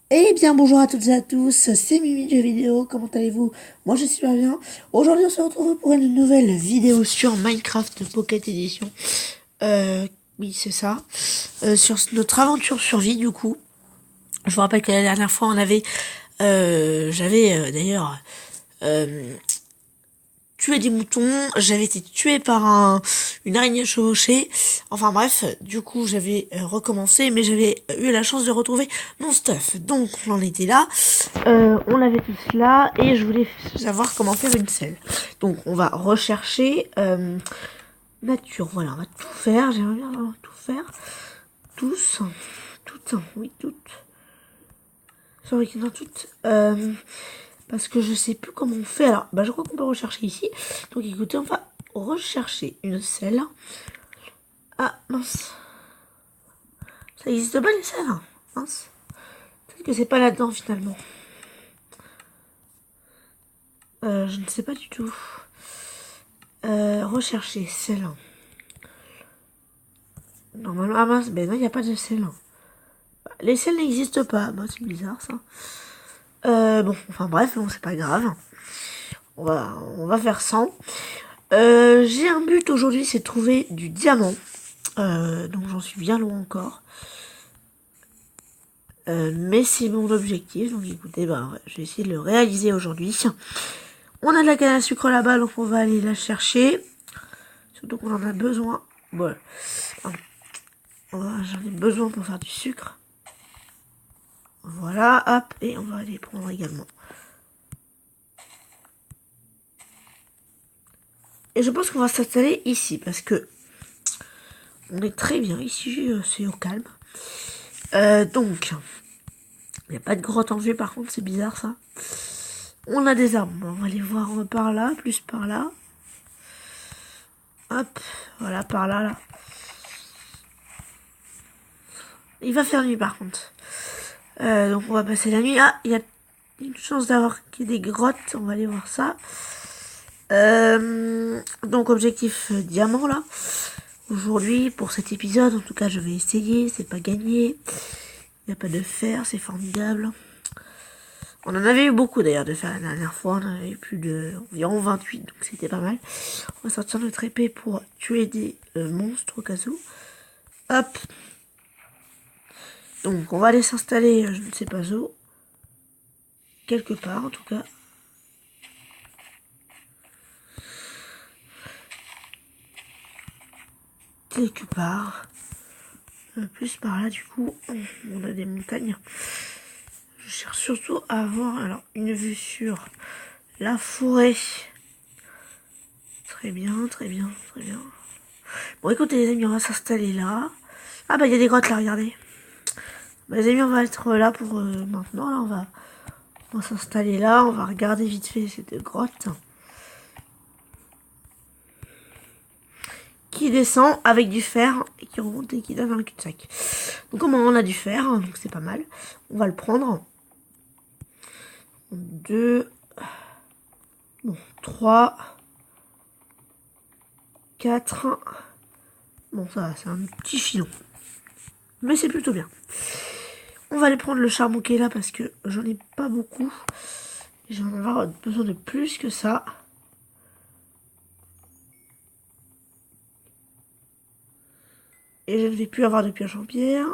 Eh bien bonjour à toutes et à tous, c'est Mimi de vidéo, comment allez-vous? Moi je suis pas bien. Aujourd'hui on se retrouve pour une nouvelle vidéo sur Minecraft Pocket Edition. Oui c'est ça. Sur notre aventure survie du coup. Je vous rappelle que la dernière fois on avait... j'avais d'ailleurs... tué des moutons, j'avais été tué par une araignée chevauchée. Enfin bref, du coup j'avais recommencé, mais j'avais eu la chance de retrouver mon stuff. Donc on en était là, on avait tout cela et je voulais savoir comment faire une selle. Donc on va rechercher nature. Voilà, on va tout faire. J'aimerais bien tout faire, tous, toutes, oui toutes. Sorry, non toutes. Parce que je sais plus comment on fait. Alors, je crois qu'on peut rechercher ici. Donc écoutez, on va rechercher une selle. Ah, mince. Ça n'existe pas les selles, hein. Mince. Peut-être que c'est pas là-dedans finalement. Je ne sais pas du tout. Rechercher selle. Normalement, ah mince, ben non, il n'y a pas de selle. Les selles n'existent pas. Bah, c'est bizarre ça. Bon, enfin bref, bon, c'est pas grave. On va faire sans. J'ai un but aujourd'hui, c'est de trouver du diamant. Donc j'en suis bien loin encore. Mais c'est mon objectif, donc écoutez, je vais essayer de le réaliser aujourd'hui. On a de la canne à sucre là-bas, donc on va aller la chercher. Surtout qu'on en a besoin. Voilà. J'en ai besoin pour faire du sucre. Voilà, hop, et on va aller prendre également. Et je pense qu'on va s'installer ici, parce que on est très bien ici, c'est au calme. Donc, il n'y a pas de grotte en vue, par contre, c'est bizarre ça. On a des arbres, on va aller voir par là, plus par là. Hop, voilà, par là, là. Il va faire nuit par contre. Donc on va passer la nuit. Ah, il y a une chance d'avoir des grottes. On va aller voir ça. Donc objectif diamant là. Aujourd'hui, pour cet épisode, en tout cas je vais essayer. C'est pas gagné. Il n'y a pas de fer, c'est formidable. On en avait eu beaucoup d'ailleurs de fer la dernière fois. On en avait eu plus de environ 28, donc c'était pas mal. On va sortir notre épée pour tuer des monstres au cas où. Hop. Donc on va aller s'installer, je ne sais pas où. Quelque part en tout cas. Quelque part. Plus par là du coup. On a des montagnes. Je cherche surtout à avoir alors une vue sur la forêt. Très bien, très bien, très bien. Bon écoutez les amis, on va s'installer là. Ah il y a des grottes là, regardez. Les amis, on va être là pour maintenant. Là, on va s'installer là. On va regarder vite fait cette grotte. Qui descend avec du fer et qui remonte et qui donne un cul-de-sac. Donc comment on a du fer, donc c'est pas mal. On va le prendre. 2, bon, 3, 4. Bon ça c'est un petit filon. Mais c'est plutôt bien. On va aller prendre le charbon qui est là parce que j'en ai pas beaucoup. J'en ai avoir besoin de plus que ça. Et je ne vais plus avoir de pioche en pierre.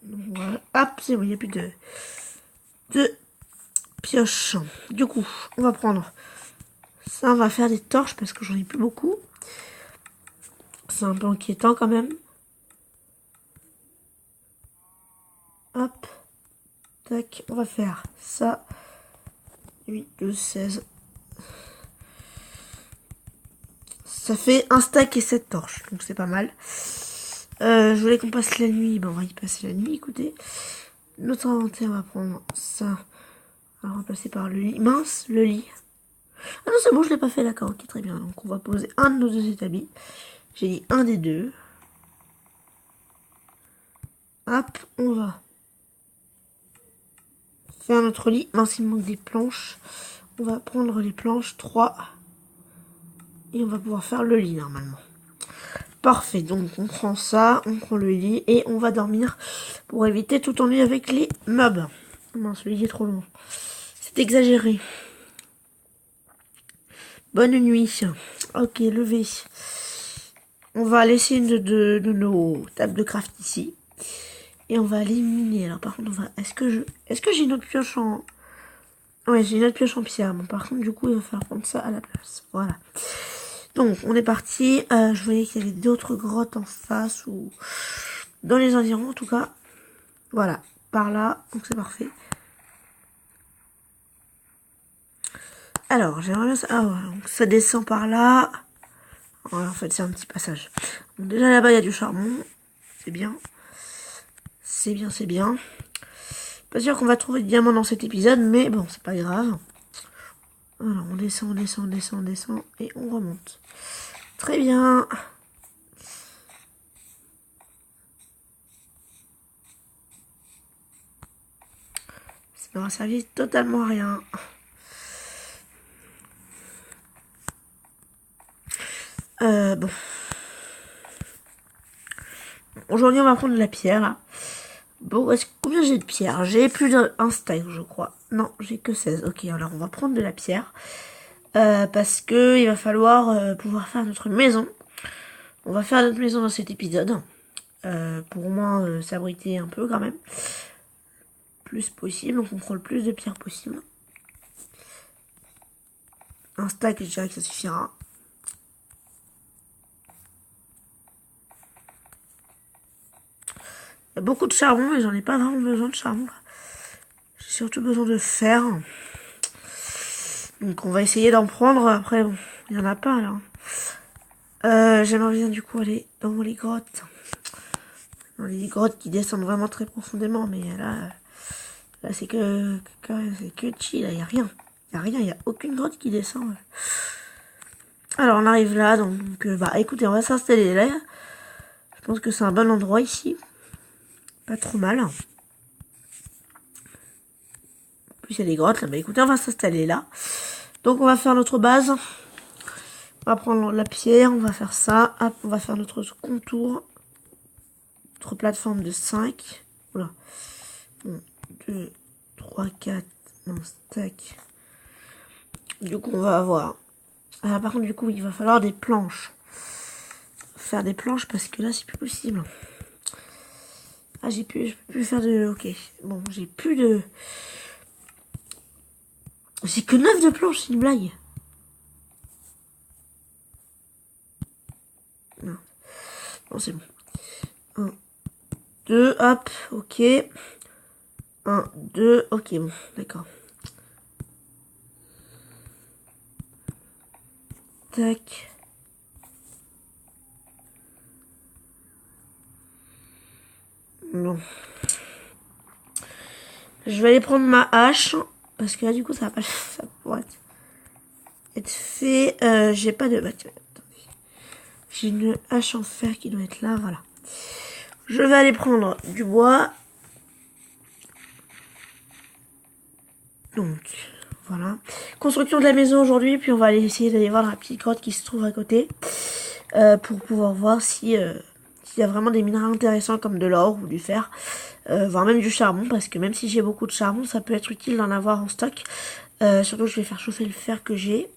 Donc voilà. Hop, c'est bon, il n'y a plus de pioche. Du coup, on va prendre ça, on va faire des torches parce que j'en ai plus beaucoup. C'est un peu inquiétant quand même. Hop. Tac, on va faire ça. 8, 12, 16. Ça fait un stack et 7 torches, donc c'est pas mal. Je voulais qu'on passe la nuit, on va y passer la nuit, écoutez. Notre inventaire, on va prendre ça. On va remplacer par le lit. Mince, le lit. Ah non, c'est bon, je l'ai pas fait, d'accord, ok, très bien. Donc on va poser un de nos deux établis. J'ai dit un des deux. Hop, on va faire notre lit. Mince, il me manque des planches. On va prendre les planches 3 et on va pouvoir faire le lit normalement. Parfait, donc on prend ça, on prend le lit et on va dormir pour éviter tout ennui avec les mobs. Mince, le lit est trop long. C'est exagéré. Bonne nuit. Ok, levé. On va laisser une de nos tables de craft ici. Et on va aller miner. Alors par contre, on va. Est-ce que j'ai une autre pioche en. Ouais, j'ai une autre pioche en pierre. Bon, par contre, du coup, il va falloir prendre ça à la place. Voilà. Donc, on est parti. Je voyais qu'il y avait d'autres grottes en face ou dans les environs, en tout cas. Voilà, par là. Donc, c'est parfait. Alors, j'aimerais bien ça. Ah ouais, donc ça descend par là. Ouais, en fait, c'est un petit passage. Donc, déjà là-bas, il y a du charbon. C'est bien. C'est bien, c'est bien. Pas sûr qu'on va trouver de diamants dans cet épisode, mais bon, c'est pas grave. Alors, on descend, on descend, on descend, on descend, et on remonte. Très bien. Ça n'aura servi totalement à rien. Bon. Aujourd'hui, on va prendre de la pierre, là. Bon, combien j'ai de pierre? J'ai plus d'un stack, je crois. Non, j'ai que 16. Ok, alors on va prendre de la pierre. Parce que il va falloir pouvoir faire notre maison. On va faire notre maison dans cet épisode. Pour au moins s'abriter un peu quand même. Plus possible, donc on prend le plus de pierres possible. Un stack, je dirais que ça suffira. Il y a beaucoup de charbon, mais j'en ai pas vraiment besoin de charbon. J'ai surtout besoin de fer. Donc on va essayer d'en prendre. Après, bon, il n'y en a pas là. J'aimerais bien du coup aller dans les grottes. Dans les grottes qui descendent vraiment très profondément. Mais là c'est que chill. Il n'y a rien. Il n'y a rien. Il n'y a aucune grotte qui descend. Alors on arrive là. Donc bah écoutez, on va s'installer là. Je pense que c'est un bon endroit ici. Pas trop mal. En plus il y a des grottes là. Bah écoutez, on va s'installer là. Donc on va faire notre base. On va prendre la pierre, on va faire ça. Hop, on va faire notre contour. Notre plateforme de 5. Voilà. 1, 2, 3, 4. Non, stack. Du coup, on va avoir. Ah, par contre, du coup, il va falloir des planches. Faire des planches parce que là, c'est plus possible. Ah, je peux plus faire de. Ok. Bon, j'ai plus de. J'ai que 9 de planches, c'est une blague. Non. Bon, c'est bon. 1, 2, hop, ok. 1, 2, ok, bon, d'accord. Tac. Non. Je vais aller prendre ma hache. Parce que là, du coup, ça va pas. Ça pourrait être fait. J'ai pas de. Bah, attendez. J'ai une hache en fer qui doit être là. Voilà. Je vais aller prendre du bois. Donc, voilà. Construction de la maison aujourd'hui. Puis on va aller essayer d'aller voir la petite grotte qui se trouve à côté. Pour pouvoir voir si. S'il y a vraiment des minerais intéressants comme de l'or ou du fer, voire même du charbon, parce que même si j'ai beaucoup de charbon, ça peut être utile d'en avoir en stock. Surtout je vais faire chauffer le fer que j'ai.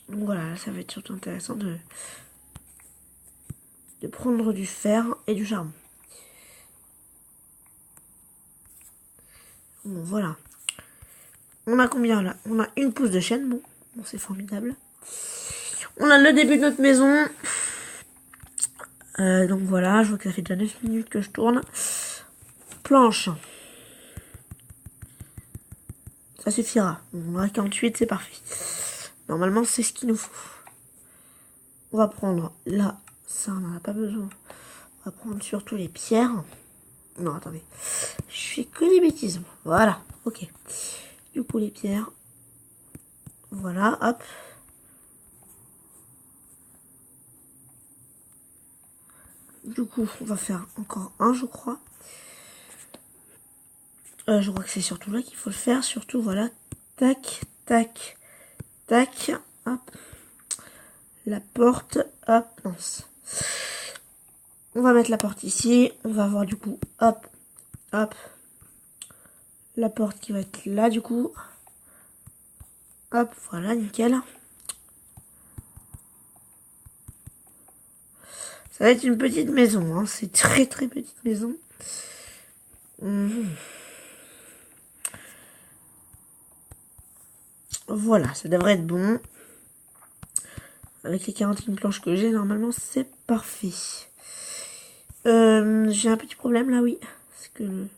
Donc voilà, ça va être surtout intéressant de prendre du fer et du charbon. Bon voilà. On a combien là? On a une pousse de chêne, bon c'est formidable. On a le début de notre maison. Donc voilà, je vois que ça fait déjà 9 minutes que je tourne. Planche. Ça suffira. On a 48, c'est parfait. Normalement, c'est ce qu'il nous faut. On va prendre là. Ça, on n'en a pas besoin. On va prendre surtout les pierres. Non, attendez. Je fais que des bêtises. Voilà, ok. Du coup, les pierres. Voilà, hop. Du coup, on va faire encore un, je crois. Je crois que c'est surtout là qu'il faut le faire. Surtout, voilà. Tac, tac, tac. Hop. la porte, hop, mince. On va mettre la porte ici. On va avoir du coup, hop, hop. La porte qui va être là du coup. Hop, voilà, nickel. Ça va être une petite maison, hein. C'est très très petite maison. Voilà, ça devrait être bon. Avec les 41 planches que j'ai, normalement, c'est parfait. J'ai un petit problème là, oui. Parce que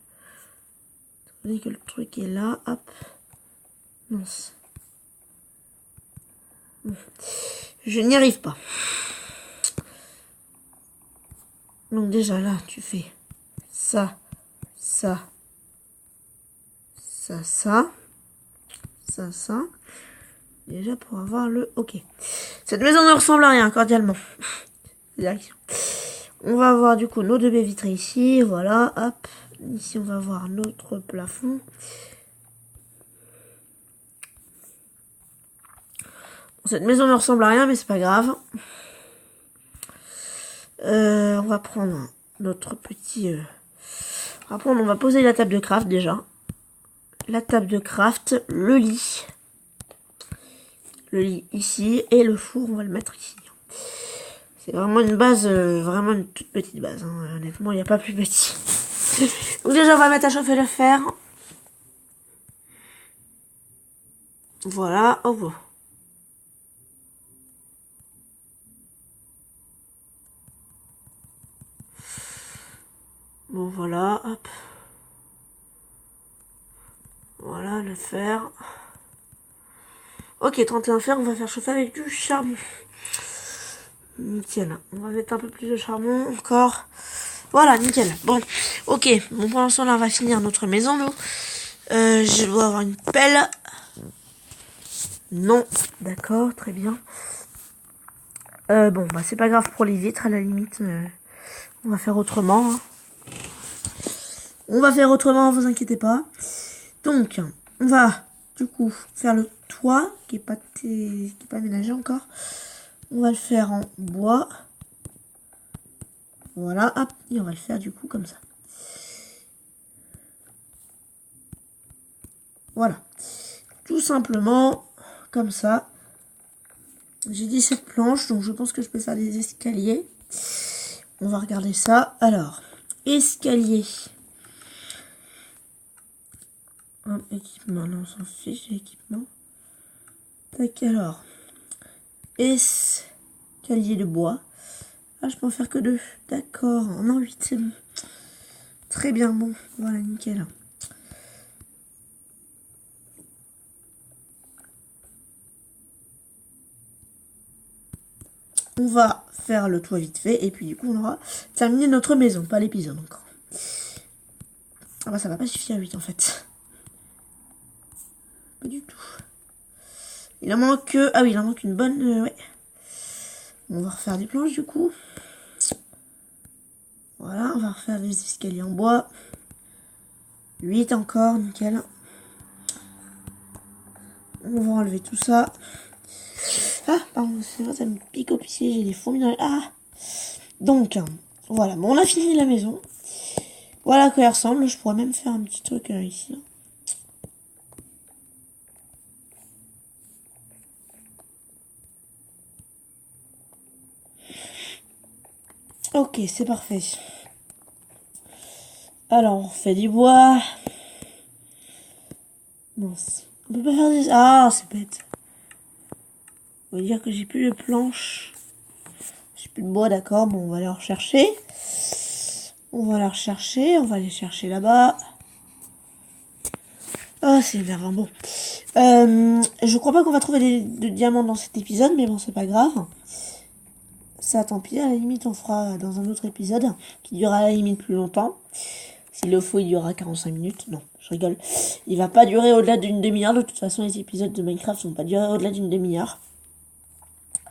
le truc est là, hop. Mince. Bon. Je n'y arrive pas. Donc déjà là, tu fais ça, ça, ça, ça, ça, ça. Déjà pour avoir le OK. Cette maison ne ressemble à rien, cordialement. Direction. On va avoir du coup nos deux baies vitrées ici, voilà, hop. Ici on va avoir notre plafond. Bon, cette maison ne ressemble à rien, mais c'est pas grave. On va prendre notre petit... on va poser la table de craft déjà. La table de craft, le lit. Le lit ici, et le four, on va le mettre ici. C'est vraiment une base, vraiment une toute petite base. Hein. Honnêtement, il n'y a pas plus petit. Donc déjà, on va mettre à chauffer le fer. Voilà, oh. Bon, voilà, hop. Voilà, le fer. Ok, 31 fer, on va faire chauffer avec du charbon. Nickel. On va mettre un peu plus de charbon encore. Voilà, nickel. Bon, ok. Bon, pour l'instant, là, on va finir notre maison, nous. Je dois avoir une pelle. Non. D'accord, très bien. Bon, bah, c'est pas grave pour les vitres, à la limite. On va faire autrement. Hein. On va faire autrement, vous inquiétez pas. Donc, on va, du coup, faire le toit, qui est pas aménagé encore. On va le faire en bois. Voilà, hop, et on va le faire du coup comme ça. Voilà. Tout simplement, comme ça. J'ai 17 planches, donc je pense que je peux faire des escaliers. On va regarder ça. Alors, escalier. Équipement, non, on s'en fiche, l'équipement. Tac, alors. Escalier de bois. Ah, je peux en faire que 2. D'accord. Non, 8, c'est bon. Très bien, bon. Voilà, nickel. On va faire le toit vite fait. Et puis, du coup, on aura terminé notre maison. Pas l'épisode encore. Ah bah, ça va pas suffire à 8, en fait. Pas du tout. Il en manque... Ah oui, il en manque une bonne... ouais. On va refaire des planches, du coup. Voilà, on va refaire des escaliers en bois. 8 encore, nickel. On va enlever tout ça. Ah, pardon, c'est vrai, ça me pique au pied, j'ai des fourmis dans les... Ah. Donc, voilà, bon, on a fini la maison. Voilà à quoi elle ressemble. Je pourrais même faire un petit truc ici. Ok, c'est parfait. Alors, on refait du bois. Mince. On peut pas faire des... Ah, c'est bête. On va dire que j'ai plus de planches. J'ai plus de bois, d'accord. Bon, on va aller en rechercher. On va la rechercher. On va aller chercher là-bas. Ah, c'est énervant. Bon. Je crois pas qu'on va trouver de diamants dans cet épisode, mais bon, c'est pas grave. Ça, tant pis. À la limite, on fera dans un autre épisode qui durera à la limite plus longtemps. S'il le faut, il durera 45 minutes. Non, je rigole. Il va pas durer au-delà d'une demi-heure. De toute façon, les épisodes de Minecraft vont pas durer au-delà d'une demi-heure.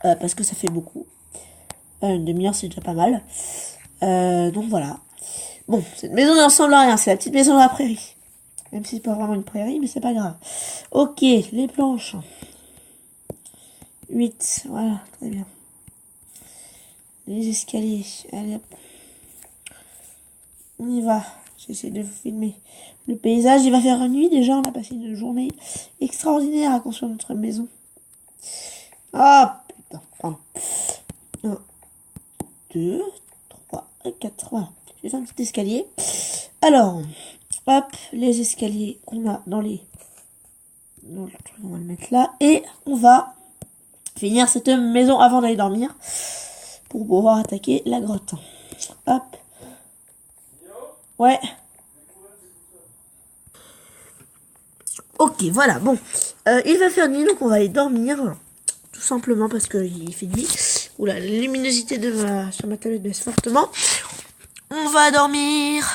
Parce que ça fait beaucoup. Une demi-heure, c'est déjà pas mal. Donc voilà. Bon, cette maison ne ressemble à rien. C'est la petite maison de la prairie. Même si c'est pas vraiment une prairie, mais c'est pas grave. Ok, les planches. 8, voilà, très bien. les escaliers. Allez hop. On y va. J'essaie de vous filmer le paysage. Il va faire nuit déjà. On a passé une journée extraordinaire à construire notre maison. Ah putain, pardon. 1, 2, 3, 4. Voilà. J'ai fait un petit escalier. Alors, hop, les escaliers qu'on a dans le truc, on va le mettre là. Et on va finir cette maison avant d'aller dormir pour pouvoir attaquer la grotte. Hop. Ouais. Ok, voilà, bon. Il va faire nuit, donc on va aller dormir. Tout simplement parce qu'il fait nuit. Oula, la luminosité sur ma tablette baisse fortement. On va dormir.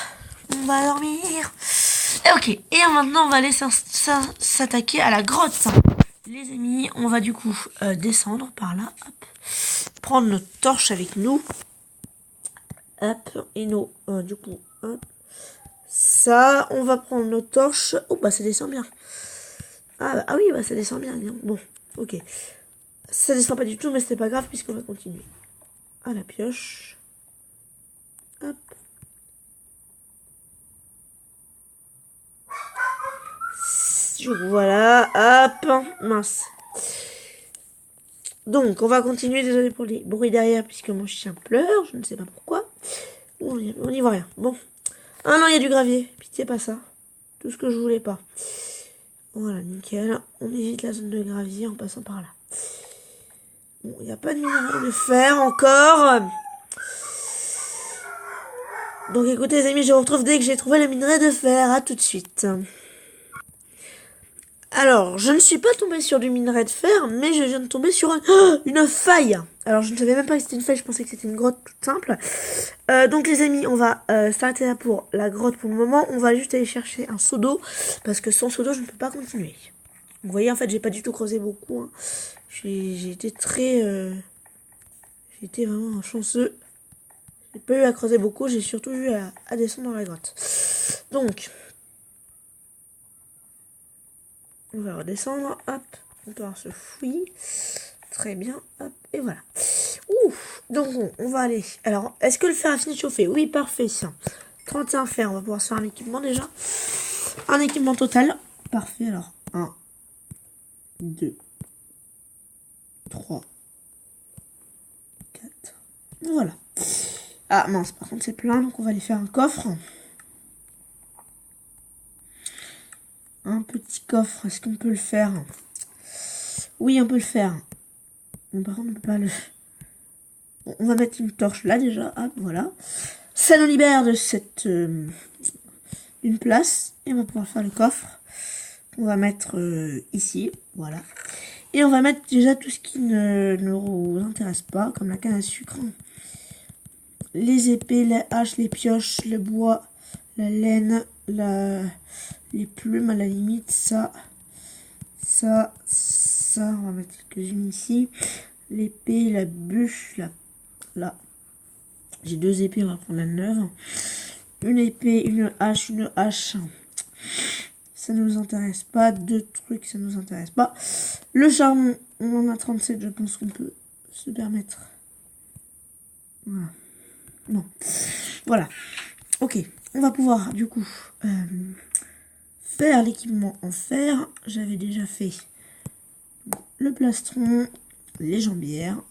On va dormir. Et ok, et maintenant on va aller s'attaquer à la grotte. Les amis, on va du coup descendre par là. Hop. Prendre notre torche avec nous. Hop, et nos... du coup, hop. Ça, on va prendre nos torches. Oh, bah ça descend bien. Ah oui, bah ça descend bien. Bon, ok. Ça descend pas du tout, mais c'est pas grave puisqu'on va continuer. À la pioche. Hop. Voilà, hop. Mince. Donc, on va continuer. Désolé pour les bruits derrière puisque mon chien pleure. Je ne sais pas pourquoi. On n'y voit rien. Bon. Ah non, il y a du gravier. Pitié, pas ça. Tout ce que je voulais pas. Voilà, nickel. On évite la zone de gravier en passant par là. Bon, il n'y a pas de minerai de fer encore. Donc écoutez les amis, je vous retrouve dès que j'ai trouvé le minerai de fer. À tout de suite. Alors, je ne suis pas tombée sur du minerai de fer, mais je viens de tomber sur une faille. Alors, je ne savais même pas que c'était une faille, je pensais que c'était une grotte toute simple. Donc les amis, on va s'arrêter là pour la grotte pour le moment. On va juste aller chercher un seau d'eau, parce que sans seau d'eau, je ne peux pas continuer. Vous voyez, en fait, j'ai pas du tout creusé beaucoup. Hein. J'ai été très... j'ai été vraiment chanceux. J'ai pas eu à creuser beaucoup, j'ai surtout eu à descendre dans la grotte. Donc... on va redescendre, hop, on peut avoir ce fouillis, très bien, hop, et voilà. Ouf, donc on va aller. Alors, est-ce que le fer a fini de chauffer? Oui, parfait. 31 fer, on va pouvoir se faire un équipement déjà. Un équipement total, parfait. Alors, 1, 2, 3, 4, voilà. Ah mince, par contre c'est plein, donc on va aller faire un coffre. Un petit coffre, est-ce qu'on peut le faire? Oui, on peut le faire. Bon, par contre, on peut pas le... Bon, on va mettre une torche là déjà. Hop, voilà. Ça nous libère de cette... une place. Et on va pouvoir faire le coffre. On va mettre ici. Voilà. Et on va mettre déjà tout ce qui ne nous intéresse pas. Comme la canne à sucre. Les épées, les haches, les pioches, le bois, la laine, les plumes à la limite. Ça. On va mettre quelques-unes ici. L'épée, la bûche, là. J'ai 2 épées, on va prendre la neuve. Une épée, une hache. Ça ne nous intéresse pas. 2 trucs, ça ne nous intéresse pas. Le charbon, on en a 37, je pense qu'on peut se permettre. Voilà. Non. Voilà. Ok. On va pouvoir, du coup, faire l'équipement en fer. J'avais déjà fait le plastron, les jambières,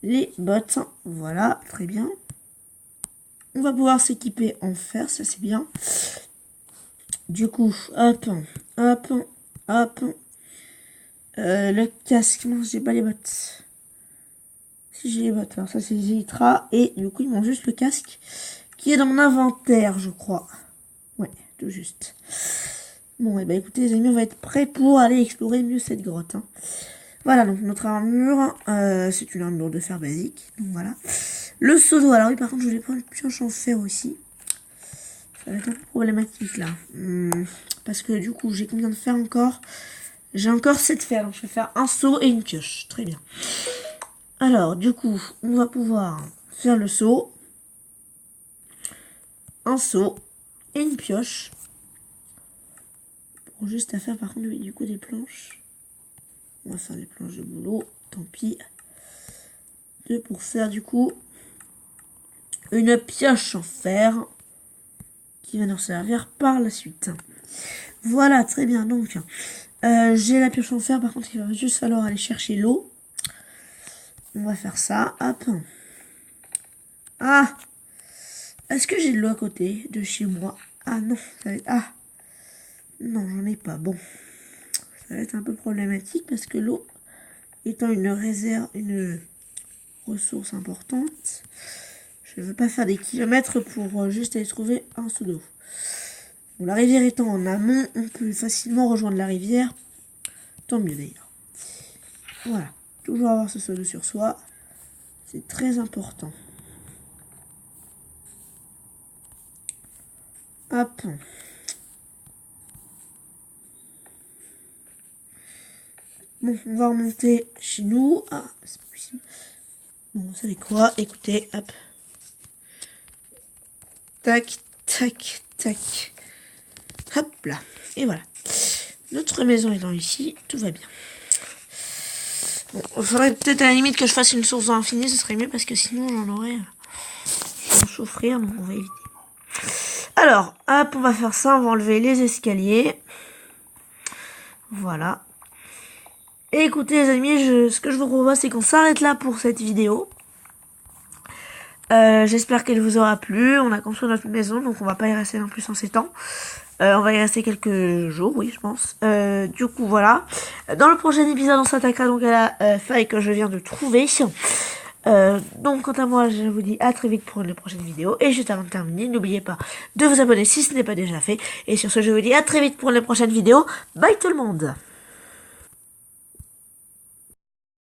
les bottes. Voilà, très bien. On va pouvoir s'équiper en fer, ça c'est bien. Du coup, hop. Le casque, non, j'ai pas les bottes. Si j'ai les bottes, alors ça c'est les élytras. Et du coup, il manque juste le casque qui est dans mon inventaire, je crois. Ouais, tout juste. Bon, et bah écoutez les amis, on va être prêts pour aller explorer mieux cette grotte. Hein. Voilà, donc notre armure, c'est une armure de fer basique. Donc voilà. Le seau d'eau, alors oui, par contre, je voulais prendre une pioche en fer aussi. Ça va être un peu problématique là. Parce que du coup, j'ai combien de fer encore? J'ai encore 7 fer, donc je vais faire un seau et une pioche. Très bien. Alors, du coup, on va pouvoir faire le seau, un seau et une pioche. Bon, juste à faire par contre, oui, du coup, des planches. On va faire des planches de boulot, tant pis. 2 pour faire du coup une pioche en fer qui va nous servir par la suite. Voilà, très bien. Donc, j'ai la pioche en fer. Par contre, il va juste falloir aller chercher l'eau. On va faire ça. Hop. Ah! Est-ce que j'ai de l'eau à côté de chez moi? Ah non, ça va être... Ah! Non, j'en ai pas. Bon. Ça va être un peu problématique parce que l'eau étant une réserve, une ressource importante, je ne veux pas faire des kilomètres pour juste aller trouver un seau d'eau. Bon, la rivière étant en amont, on peut facilement rejoindre la rivière. Tant mieux d'ailleurs. Voilà. Toujours avoir ce seau d'eau sur soi. C'est très important. Hop. Bon, on va remonter chez nous. Ah, c'est pas possible. Bon, vous savez quoi? Écoutez, hop. Tac, tac, tac. Hop là. Et voilà. Notre maison étant ici, tout va bien. Bon, il faudrait peut-être à la limite que je fasse une source infinie, ce serait mieux parce que sinon j'en aurais pour souffrir, donc on va éviter. Alors, hop, on va faire ça, on va enlever les escaliers. Voilà. Et écoutez les amis, ce que je vous propose c'est qu'on s'arrête là pour cette vidéo. J'espère qu'elle vous aura plu. On a construit notre maison, donc on va pas y rester non plus en 7 ans. On va y rester quelques jours, oui, je pense. Du coup, voilà. Dans le prochain épisode, on s'attaquera donc à la faille que je viens de trouver. Donc, quant à moi, je vous dis à très vite pour une prochaine vidéo. Et juste avant de terminer, n'oubliez pas de vous abonner si ce n'est pas déjà fait. Et sur ce, je vous dis à très vite pour une prochaine vidéo. Bye tout le monde!